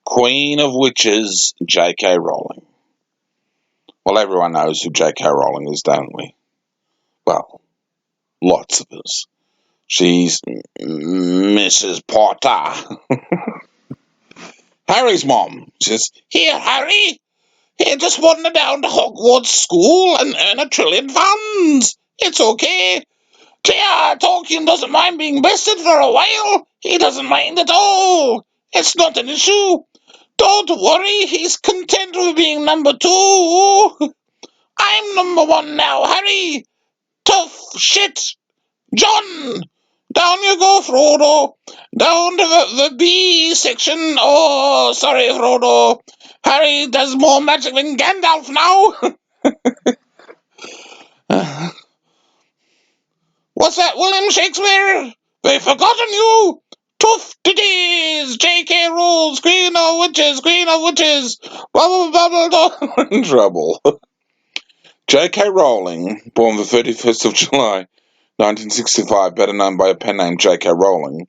Queen of Witches, J.K. Rowling. Well, everyone knows who J.K. Rowling is, don't we? Well, lots of us. She's Mrs. Potter. Harry's mom. She says, "Here, Harry, here, just wander down to Hogwarts School and earn £1 trillion. It's okay. J.R. Tolkien doesn't mind being bested for a while. He doesn't mind at all. It's not an issue. Don't worry, he's content with being number 2. I'm number 1 now, Harry. Tough shit. John, down you go, Frodo. Down to the B section. Oh, sorry, Frodo. Harry does more magic than Gandalf now." What's that, William Shakespeare? They've forgotten you. Tough titties, J.K. Rowling, Queen of Witches, Queen of Witches. Blah, blah, blah, blah, blah. In trouble. J.K. Rowling, born the 31st of July, 1965, better known by a pen name J.K. Rowling,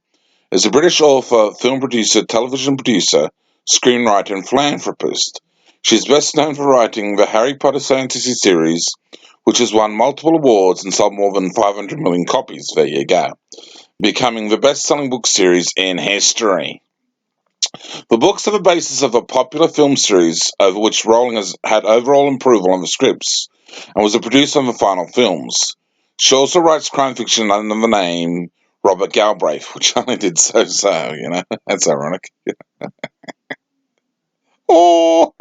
is a British author, film producer, television producer, screenwriter, and philanthropist. She is best known for writing the Harry Potter fantasy series, which has won multiple awards and sold more than 500 million copies. There you go. Becoming the best-selling book series in history. The books are the basis of a popular film series over which Rowling has had overall approval on the scripts and was a producer on the final films. She also writes crime fiction under the name Robert Galbraith, which only did so, That's ironic. Oh!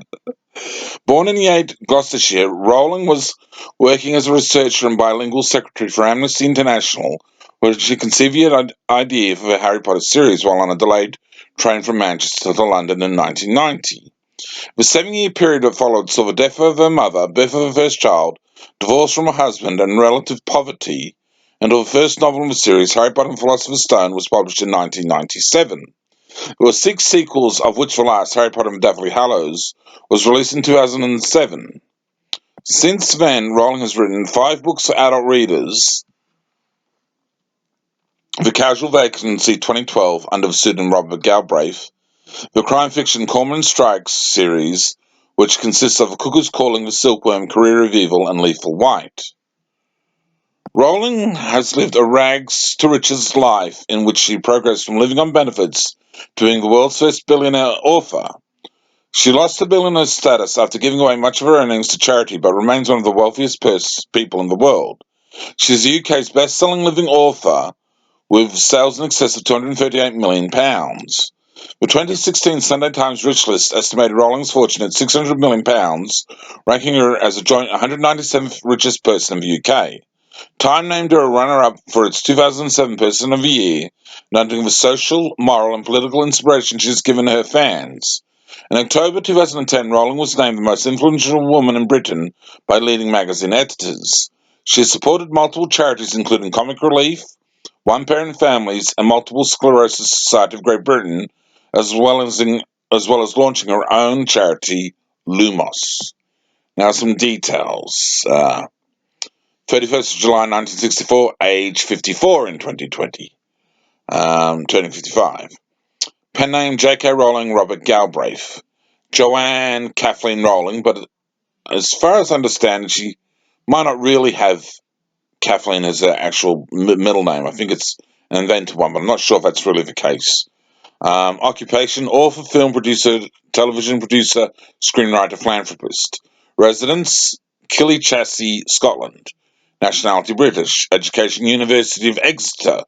Born in Yate, Gloucestershire, Rowling was working as a researcher and bilingual secretary for Amnesty International, where she conceived the idea for the Harry Potter series while on a delayed train from Manchester to London in 1990. The 7-year period that followed saw the death of her mother, birth of her first child, divorce from her husband, and relative poverty, until the first novel in the series, Harry Potter and the Philosopher's Stone, was published in 1997. There were 6 sequels, of which the last, Harry Potter and Deathly Hallows, was released in 2007. Since then, Rowling has written 5 books for adult readers: The Casual Vacancy 2012 under the pseudonym Robert Galbraith, the crime fiction Cormoran Strikes series, which consists of A Cuckoo's Calling, The Silkworm, Career of Evil, and Lethal White. Rowling has lived a rags to riches life in which she progressed from living on benefits to being the world's first billionaire author. She lost her billionaire status after giving away much of her earnings to charity, but remains one of the wealthiest people in the world. She is the UK's best-selling living author, with sales in excess of £238 million. The 2016 Sunday Times Rich List estimated Rowling's fortune at £600 million, ranking her as a joint 197th richest person in the UK. Time named her a runner-up for its 2007 Person of the Year, noting the social, moral, and political inspiration she has given her fans. In October 2010, Rowling was named the most influential woman in Britain by leading magazine editors. She has supported multiple charities including Comic Relief, One Parent Families, and Multiple Sclerosis Society of Great Britain, as well as launching her own charity, Lumos. Now some details. 31st of July 1964, age 54 in 2020, turning 55. Pen name J.K. Rowling, Robert Galbraith. Joanne Kathleen Rowling, but as far as I understand, she might not really have Kathleen as her actual middle name. I think it's an invented one, but I'm not sure if that's really the case. Occupation: author, film producer, television producer, screenwriter, philanthropist. Residence: Killychassie, Scotland. Nationality: British. Education: University of Exeter.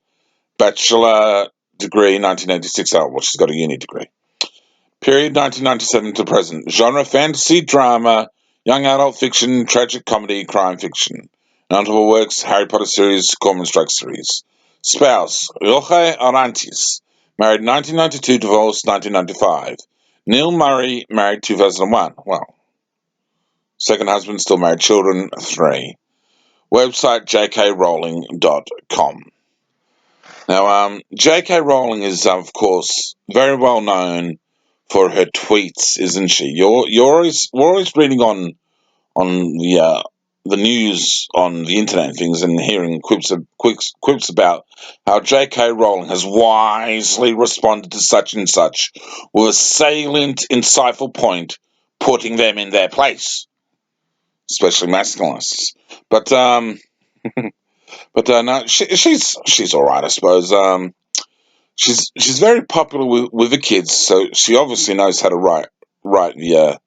Bachelor degree 1986. Oh, well, she's got a uni degree. Period 1997 to present. Genre: fantasy, drama, young adult fiction, tragic comedy, crime fiction. Notable works: Harry Potter series, Cormoran Strike series. Spouse: Jorge Arantes. Married 1992, divorced 1995. Neil Murray, married 2001. Well, second husband, still married, children 3. Website jkrowling.com. Now, J.K. Rowling is, of course, very well known for her tweets, isn't she? We're always reading on the news on the internet and things, and hearing quips about how J.K. Rowling has wisely responded to such and such with a salient, insightful point, putting them in their place, especially masculinists. But no, she's all right, I suppose. She's very popular with the kids, so she obviously knows how to write the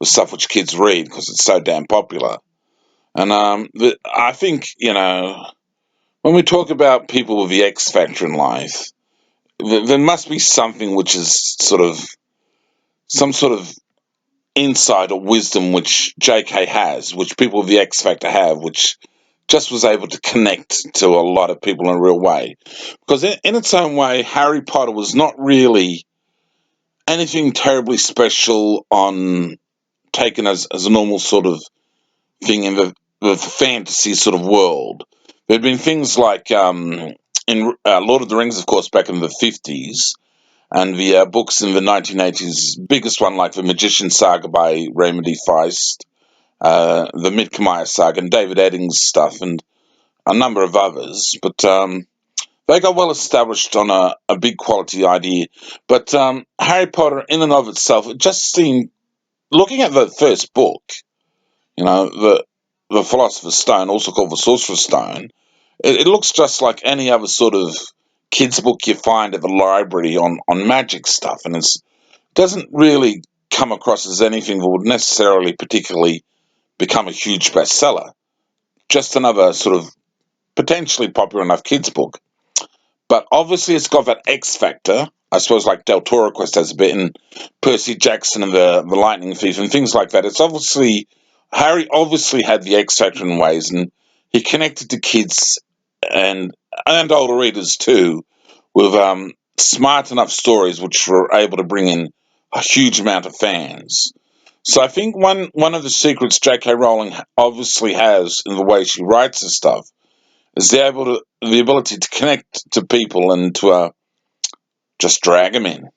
stuff which kids read because it's so damn popular. And I think when we talk about people with the X factor in life, there must be something which is sort of some sort of insight or wisdom which J.K. has, which people with the X factor have, which just was able to connect to a lot of people in a real way. Because in its own way, Harry Potter was not really anything terribly special on taken as a normal sort of thing in the fantasy sort of world. There had been things like in Lord of the Rings, of course, back in the 50s, and the books in the 1980s, biggest one like the Magician Saga by Raymond E. Feist, the Midkemire Saga, and David Eddings stuff, and a number of others. But they got well established on a big quality idea. But Harry Potter, in and of itself, it just seemed, looking at the first book, the Philosopher's Stone, also called the Sorcerer's Stone, it looks just like any other sort of kids book you find at the library on magic stuff, and it doesn't really come across as anything that would necessarily particularly become a huge bestseller. Just another sort of potentially popular enough kids book. But obviously, it's got that X factor. I suppose like Del Toro Quest has a bit, and Percy Jackson and the Lightning Thief and things like that. It's obviously Harry obviously had the X factor in ways, and he connected to kids and older readers too with smart enough stories which were able to bring in a huge amount of fans. So I think one of the secrets J.K. Rowling obviously has in the way she writes this stuff is the ability to connect to people and to just drag them in.